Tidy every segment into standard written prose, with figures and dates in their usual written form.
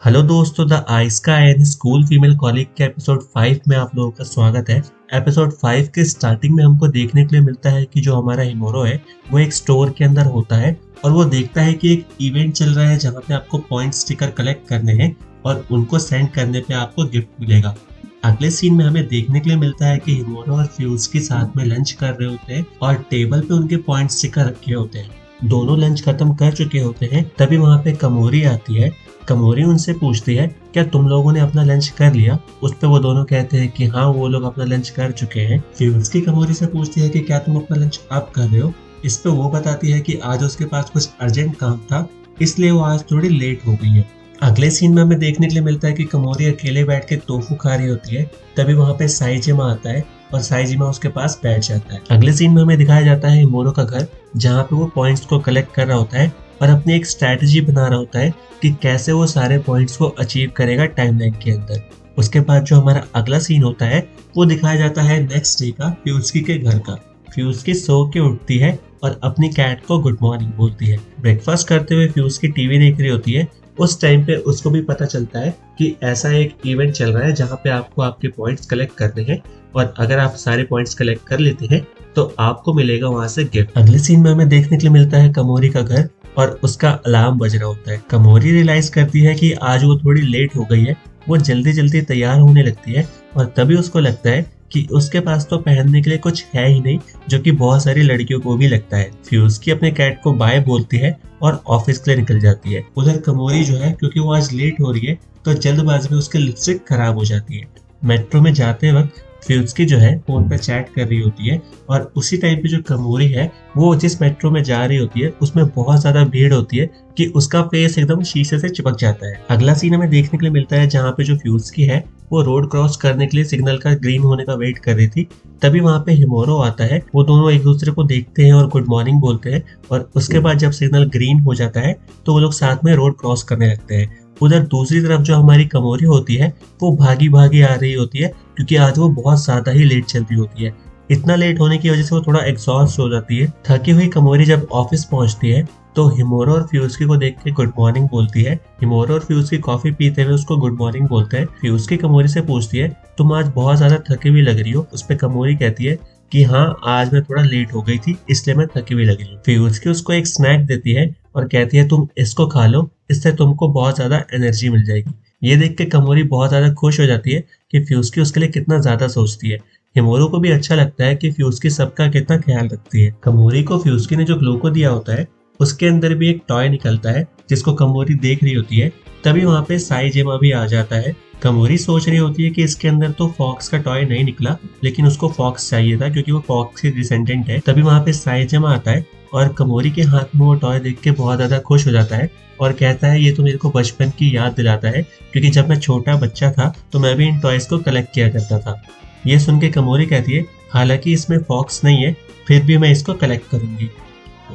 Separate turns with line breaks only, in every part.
Hello दोस्तों, the आइस्का and school female colleague के एपिसोड 5 में आप लोगों का स्वागत है। एपिसोड 5 के स्टार्टिंग में हमको देखने के लिए मिलता है कि जो हमारा हिमोरो है वो एक स्टोर के अंदर होता है और वो देखता है कि एक इवेंट चल रहा है जहाँ पे आपको पॉइंट स्टिकर कलेक्ट करने हैं और उनको सेंड करने पे आपको गिफ्ट मिलेगा। अगले सीन में हमें देखने के लिए मिलता है कि हिमोरो और फ्यूज के साथ में लंच कर रहे होते हैं और टेबल पे उनके पॉइंट स्टिकर रखे होते हैं। दोनों लंच खत्म कर चुके होते हैं, तभी वहां पे कमोरी आती है। कमोरी उनसे पूछती है, क्या तुम लोगों ने अपना लंच कर लिया? उस पे वो दोनों कहते हैं कि हाँ, वो लोग अपना लंच कर चुके हैं। फिर उसकी कमोरी से पूछती है कि क्या तुम अपना लंच अब कर रहे हो? इस पे वो बताती है कि आज उसके पास कुछ अर्जेंट काम था, इसलिए वो आज थोड़ी लेट हो गई है। अगले सीन में हमें देखने के लिए मिलता है कि कमोरी अकेले बैठ के टोफू खा रही होती है। तभी वहां पे साइजिमा आता है और साइजिमा उसके पास बैठ जाता है। अगले सीन में हमें दिखाया जाता है हिमोरो का घर, जहाँ पे वो पॉइंट्स को कलेक्ट कर रहा होता है और अपनी एक स्ट्रैटेजी बना रहा होता है कि कैसे वो सारे पॉइंट्स को अचीव करेगा टाइमलाइन के अंदर। उसके बाद जो हमारा अगला सीन होता है वो दिखाया जाता है नेक्स्ट डे का फ्यूस्की के घर का। फ्यूस्की सो के उठती है और अपनी कैट को गुड मॉर्निंग बोलती है। ब्रेकफास्ट करते हुए फ्यूस्की टीवी देख रही होती है। उस टाइम पे उसको भी पता चलता है कि ऐसा एक इवेंट चल रहा है जहाँ पे आपको आपके पॉइंट्स कलेक्ट करने हैं और अगर आप सारे पॉइंट्स कलेक्ट कर लेते हैं तो आपको मिलेगा वहां से गिफ्ट। अगले सीन में हमें देखने के लिए मिलता है कमोरी का घर और उसका अलार्म बज रहा होता है। कमोरी रियलाइज करती है कि आज वो थोड़ी लेट हो गई है। वो जल्दी जल्दी तैयार होने लगती है और तभी उसको लगता है कि उसके पास तो पहनने के लिए कुछ है ही नहीं, जो कि बहुत सारी लड़कियों को भी लगता है। फ्यूस्की अपने कैट को बाय बोलती है और ऑफिस के लिए निकल जाती है। उधर कमोरी जो है, क्योंकि वो आज लेट हो रही है तो जल्दबाजी में उसकी लिपस्टिक खराब हो जाती है। मेट्रो में जाते वक्त फ्यूस्की जो है फोन पर चैट कर रही होती है और उसी टाइम पे जो कमोरी है वो जिस मेट्रो में जा रही होती है उसमें बहुत ज्यादा भीड़ होती है कि उसका फेस एकदम शीशे से चिपक जाता है। अगला सीन हमें देखने के लिए मिलता है जहाँ पे जो फ्यूस्की है वो रोड क्रॉस करने के लिए सिग्नल का ग्रीन होने का वेट कर रही थी। तभी वहां पे हिमोरो आता है। वो दोनों एक दूसरे को देखते हैं और गुड मॉर्निंग बोलते हैं और उसके बाद जब सिग्नल ग्रीन हो जाता है तो वो लोग साथ में रोड क्रॉस करने लगते हैं। उधर दूसरी तरफ जो हमारी कमोरी होती है वो भागी भागी आ रही होती है, क्योंकि आज वो बहुत ज्यादा ही लेट चल रही होती है। इतना लेट होने की वजह से वो थोड़ा एग्जॉस्ट हो जाती है। थकी हुई कमोरी जब ऑफिस पहुंचती है तो हिमोरो और फ्यूस्की को देख के गुड मॉर्निंग बोलती है। हिमोरो और फ्यूस्की कॉफी पीते हुए उसको गुड मॉर्निंग बोलते हैं। फ्यूस्की कमोरी से पूछती है, तुम आज बहुत ज्यादा थकी हुई लग रही हो? उस पे कमोरी कहती है कि हाँ, आज मैं थोड़ा लेट हो गई थी इसलिए मैं थकी हुई लग रही हूँ। फ्यूस्की उसको एक स्नैक देती है और कहती है, तुम इसको खा लो, इससे तुमको बहुत ज्यादा एनर्जी मिल जाएगी। ये देख के कमोरी बहुत ज्यादा खुश हो जाती है कि फ्यूस्की उसके लिए कितना ज्यादा सोचती है। हिमोरो को भी अच्छा लगता है कि फ्यूस्की सबका कितना ख्याल रखती है। कमोरी को फ्यूस्की ने जो ग्लूको दिया होता है उसके अंदर भी एक टॉय निकलता है जिसको कमोरी देख रही होती है। तभी वहां पे साइजिमा भी आ जाता है। कमोरी सोच रही होती है कि इसके अंदर तो फॉक्स का टॉय नहीं निकला, लेकिन उसको फॉक्स चाहिए था क्योंकि वो फॉक्स की डिसेंडेंट है। तभी वहां पे साइजिमा आता है और कमोरी के हाथ में वो टॉय देख के बहुत ज्यादा खुश हो जाता है और कहता है, ये तो मेरे को बचपन की याद दिलाता है, क्योंकि जब मैं छोटा बच्चा था तो मैं भी इन टॉयज को कलेक्ट किया करता था। ये सुन के कमोरी कहती है, हालांकि इसमें फॉक्स नहीं है फिर भी मैं इसको कलेक्ट करूंगी।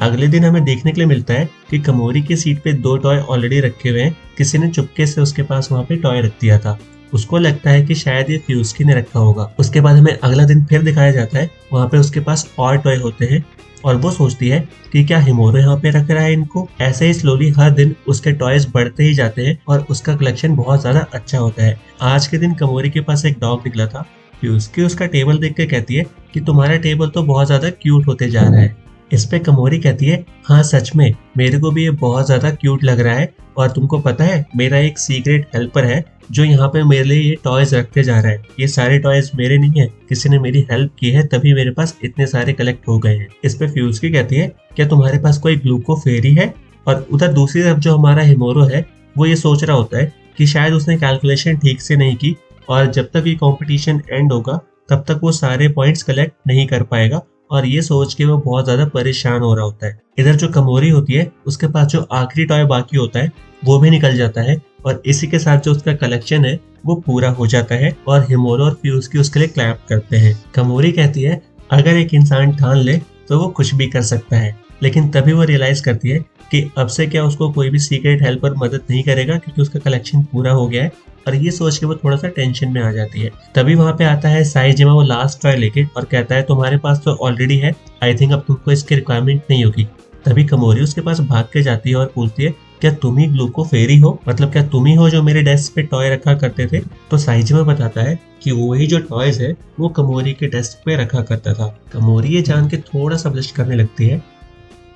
अगले दिन हमें देखने के लिए मिलता है कि कमोरी की सीट पे 2 टॉय ऑलरेडी रखे हुए हैं। किसी ने चुपके से उसके पास वहां पे टॉय रख दिया था। उसको लगता है कि शायद ये फ्यूस्की ने रखा होगा। उसके बाद हमें अगला दिन फिर दिखाया जाता है, वहां पे उसके पास और टॉय होते हैं और वो सोचती है कि क्या हिमोरो यहाँ पे रख रहा है इनको। ऐसे ही स्लोली हर दिन उसके टॉयज बढ़ते ही जाते हैं और उसका कलेक्शन बहुत ज्यादा अच्छा होता है। आज के दिन कमोरी के पास एक डॉग निकला था। फ्यूस्की उसका टेबल देख के कहती है कि तुम्हारा टेबल तो बहुत ज्यादा क्यूट होते जा रहा है। इस पे कमोरी कहती है, हाँ सच में, मेरे को भी ये बहुत ज्यादा क्यूट लग रहा है और तुमको पता है मेरा एक सीक्रेट हेल्पर है जो यहाँ पे मेरे लिए ये टॉयज रखते जा रहा है। ये सारे टॉयज मेरे नहीं है, किसी ने मेरी हेल्प की है तभी मेरे पास इतने सारे कलेक्ट हो गए हैं। इस पे फ्यूस्की कहती है, क्या तुम्हारे पास कोई ग्लूको फेरी है? और उधर दूसरी तरफ जो हमारा हिमोरो है वो ये सोच रहा होता है कि शायद उसने कैलकुलेशन ठीक से नहीं की और जब तक ये कॉम्पिटिशन एंड होगा तब तक वो सारे पॉइंट्स कलेक्ट नहीं कर पाएगा और ये सोच के वो बहुत ज्यादा परेशान हो रहा होता है। इधर जो कमोरी होती है उसके पास जो आखिरी टॉय बाकी होता है वो भी निकल जाता है और इसी के साथ जो उसका कलेक्शन है वो पूरा हो जाता है और हिमोरो और फ्यूस्की उसके लिए क्लैप करते हैं। कमोरी कहती है, अगर एक इंसान ठान ले तो वो कुछ भी कर सकता है, लेकिन तभी वो रियलाइज करती है कि अब से क्या उसको कोई भी सीक्रेट हेल्पर मदद नहीं करेगा क्योंकि उसका कलेक्शन पूरा हो गया है और ये सोच के वो थोड़ा सा टेंशन में आ जाती है। तभी वहां पे आता है साइजिमा वो लास्ट टॉय लेके और कहता है, तुम्हारे पास तो ऑलरेडी है, आई थिंक अब तुमको इसकी रिक्वायरमेंट नहीं होगी। तभी कमोरी उसके पास भाग के जाती है और पूछती है, क्या तुम ही ग्लूको फेरी हो? मतलब क्या तुम ही हो जो मेरे डेस्क पे टॉय रखा करते थे? तो साइजिमा बताता है कि वही जो टॉयज है वो कमोरी के डेस्क पे रखा करता था। कमोरी ये जान के थोड़ा सा ब्लश करने लगती है।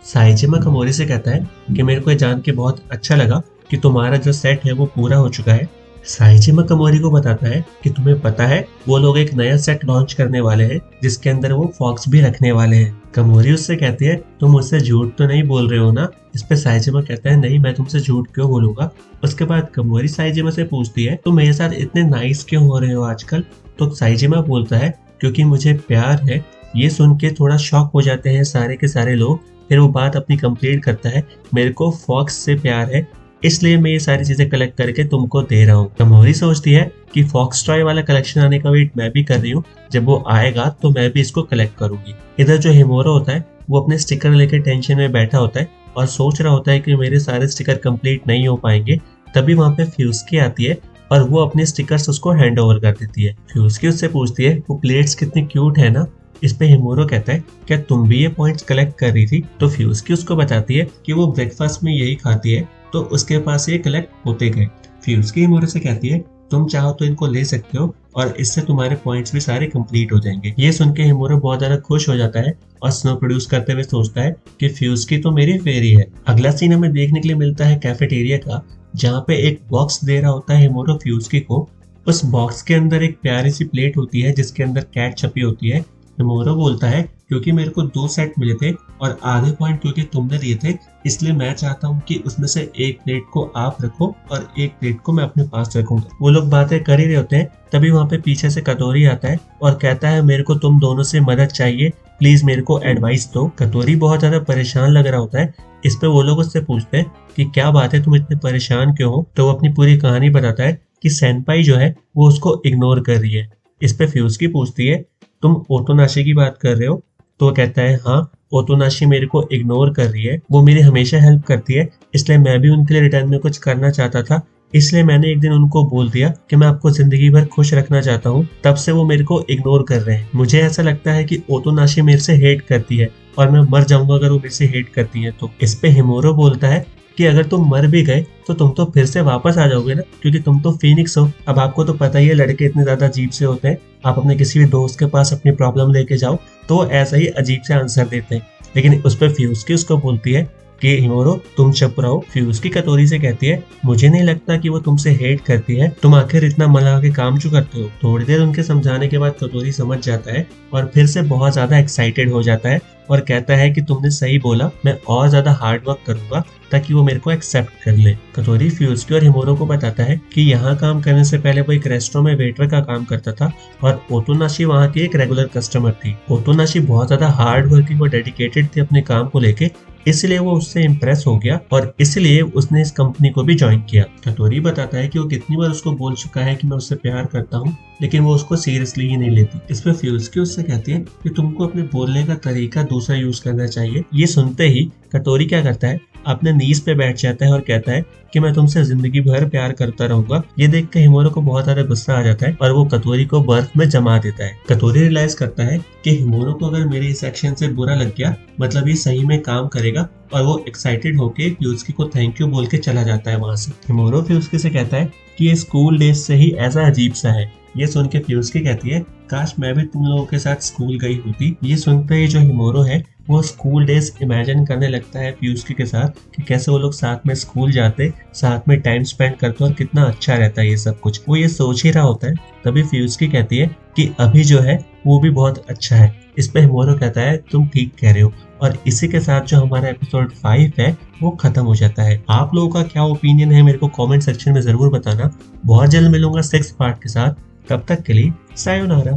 साइजिमा कमोरी से कहता है कि मेरे को ये जान के बहुत अच्छा लगा कि तुम्हारा जो सेट है वो पूरा हो चुका है। साइजिमा कमोरी को बताता है कि तुम्हें पता है वो लोग एक नया सेट लॉन्च करने वाले हैं जिसके अंदर वो फॉक्स भी रखने वाले हैं। कमोरी उससे कहती है तुम मुझसे झूठ तो नहीं बोल रहे हो ना? इस पे साइजिमा कहता है नहीं, मैं तुमसे झूठ क्यों बोलूंगा। उसके बाद कमोरी साइजिमा से पूछती है तुम मेरे साथ इतने नाइस क्यों हो रहे हो आजकल? तो साइजिमा बोलता है क्योंकि मुझे प्यार है। ये सुन के थोड़ा शॉक हो जाते हैं सारे के सारे लोग। फिर वो बात अपनी कंप्लीट करता है, मेरे को फॉक्स से प्यार है इसलिए मैं ये सारी चीजें कलेक्ट करके तुमको दे रहा हूँ। कमोरी सोचती है कि फॉक्स टॉय वाला कलेक्शन आने का वेट मैं भी कर रही हूँ, जब वो आएगा तो मैं भी इसको कलेक्ट करूंगी। इधर जो हिमोरो होता है वो अपने स्टिकर लेके टेंशन में बैठा होता है और सोच रहा होता है कि मेरे सारे स्टिकर कंप्लीट नहीं हो पाएंगे। तभी वहां पे फ्यूस्की आती है और वो अपने स्टिकर्स उसको हैंड ओवर कर देती है। फ्यूस्की उससे पूछती है वो प्लेट्स कितनी क्यूट है ना? इस पे हिमोरो कहता है क्या तुम भी ये पॉइंट्स कलेक्ट कर रही थी? तो फ्यूस्की उसको बताती है कि वो ब्रेकफास्ट में यही खाती है तो उसके पास ये कलेक्ट होते गए। फ्यूस्की हिमोरो से कहती है तुम चाहो तो इनको ले सकते हो और इससे तुम्हारे पॉइंट्स भी सारे कंप्लीट हो जाएंगे। ये सुन के हिमोरो बहुत ज्यादा खुश हो जाता है और स्नो प्रोड्यूस करते हुए सोचता है कि फ्यूस्की तो मेरी फेरी है। अगला सीन हमें देखने के लिए मिलता है कैफेटेरिया का, जहाँ पे एक बॉक्स दे रहा होता है हिमोरो फ्यूस्की को। उस बॉक्स के अंदर एक प्यारी सी प्लेट होती है जिसके अंदर कैट छपी होती है। हिमोरो बोलता है क्योंकि मेरे को 2 सेट मिले थे और आधे पॉइंट क्योंकि तुमने दिए थे इसलिए मैं चाहता हूँ कि उसमें से एक प्लेट को आप रखो और एक प्लेट को मैं अपने पास रखूंगा। वो लोग बातें कर ही रहे होते हैं तभी वहाँ पे पीछे से कटोरी आता है और कहता है मेरे को तुम दोनों से मदद चाहिए, प्लीज मेरे को एडवाइस दो। कटोरी बहुत ज्यादा परेशान लग रहा होता है। इस पे वो लोग उससे पूछते हैं कि क्या बात है, तुम इतने परेशान क्यों हो? तो वो अपनी पूरी कहानी बताता है कि सेनपाई जो है वो उसको इग्नोर कर रही है। इस पे फ्यूस्की पूछती है तुम ओटोनाशी की बात कर रहे हो? तो वो कहता है हाँ, ओटोनाशी मेरे को इग्नोर कर रही है, वो मेरी हमेशा हेल्प करती है इसलिए मैं भी उनके लिए रिटर्न में कुछ करना चाहता था, इसलिए मैंने एक दिन उनको बोल दिया कि मैं आपको जिंदगी भर खुश रखना चाहता हूँ। तब से वो मेरे को इग्नोर कर रहे हैं। मुझे ऐसा लगता है कि ओटोनाशी मेरे से हेट करती है और मैं मर जाऊंगा अगर वो मेरे से हेट करती है तो। इस पे हिमोरो बोलता है कि अगर तुम मर भी गए तो तुम तो फिर से वापस आ जाओगे ना, क्योंकि तुम तो फीनिक्स हो। अब आपको तो पता ही है लड़के इतने ज्यादा अजीब से होते हैं। आप अपने किसी भी दोस्त के पास अपनी प्रॉब्लम लेके जाओ तो वो ऐसा ही अजीब से आंसर देते हैं। लेकिन उस पर फ्यूस्की उसको बोलती है कि हिमोरो तुम चुप रहो। फ्यूस्की कटोरी से कहती है मुझे नहीं लगता कि वो तुमसे हेट करती है, तुम आखिर इतना मन लगा के काम क्यों करते हो? थोड़ी देर उनके समझाने के बाद कटोरी समझ जाता है और फिर से बहुत ज्यादा एक्साइटेड हो जाता है और कहता है कि तुमने सही बोला, मैं और ज्यादा हार्ड वर्क करूंगा ताकि वो मेरे को एक्सेप्ट कर ले। कटोरी फ्यूस्की और हिमोरो को बताता है कि यहाँ काम करने से पहले वो एक रेस्टोरेंट में वेटर का काम करता था और ओटोनाशी वहाँ की एक रेगुलर कस्टमर थी। ओटोनाशी बहुत ज्यादा हार्ड वर्किंग और डेडिकेटेड थी अपने काम को लेके, इसलिए वो उससे इम्प्रेस हो गया और इसलिए उसने इस कंपनी को भी ज्वाइन किया। कटोरी बताता है कि वो कितनी बार उसको बोल चुका है कि मैं उससे प्यार करता हूँ, लेकिन वो उसको सीरियसली ही नहीं लेती। इस पे फ्यूस्की उससे कहती है कि तुमको अपने बोलने का तरीका दूसरा यूज करना चाहिए। ये सुनते ही कटोरी क्या करता है, अपने नीज पे बैठ जाता है और कहता है कि मैं तुमसे जिंदगी भर प्यार करता रहूंगा। ये देख के हिमोरो को बहुत ज्यादा गुस्सा आ जाता है और वो कटोरी को बर्फ में जमा देता है। कटोरी रियलाइज करता है कि हिमोरो को अगर मेरे इस एक्शन से बुरा लग गया मतलब ये सही में काम करेगा और वो एक्साइटेड होके फ्यूस्की को थैंक यू बोल के चला जाता है वहां से। हिमोरो फ्यूस्की से कहता है कि ये स्कूल डेज से ही ऐसा अजीब सा है। ये सुन के फ्यूस्की कहती है काश मैं भी तुम लोगों के साथ स्कूल गई होती। ये सुनते ही जो हिमोरो है वो स्कूल डेज इमेजिन करने लगता है फ्यूस्की के साथ कि कैसे वो लोग साथ में स्कूल जाते, साथ में टाइम स्पेंड करते और कितना अच्छा रहता है ये सब कुछ। वो ये सोच ही रहा होता है तभी फ्यूस्की कहती है कि अभी जो है वो भी बहुत अच्छा है। इस पे हिमोरो कहता है तुम ठीक कह रहे हो और इसी के साथ जो हमारा एपिसोड 5 है वो खत्म हो जाता है। आप लोगों का क्या ओपिनियन है मेरे को कमेंट सेक्शन में जरूर बताना। बहुत जल्द मिलूंगा 6th पार्ट के साथ, तब तक के लिए सायोनारा।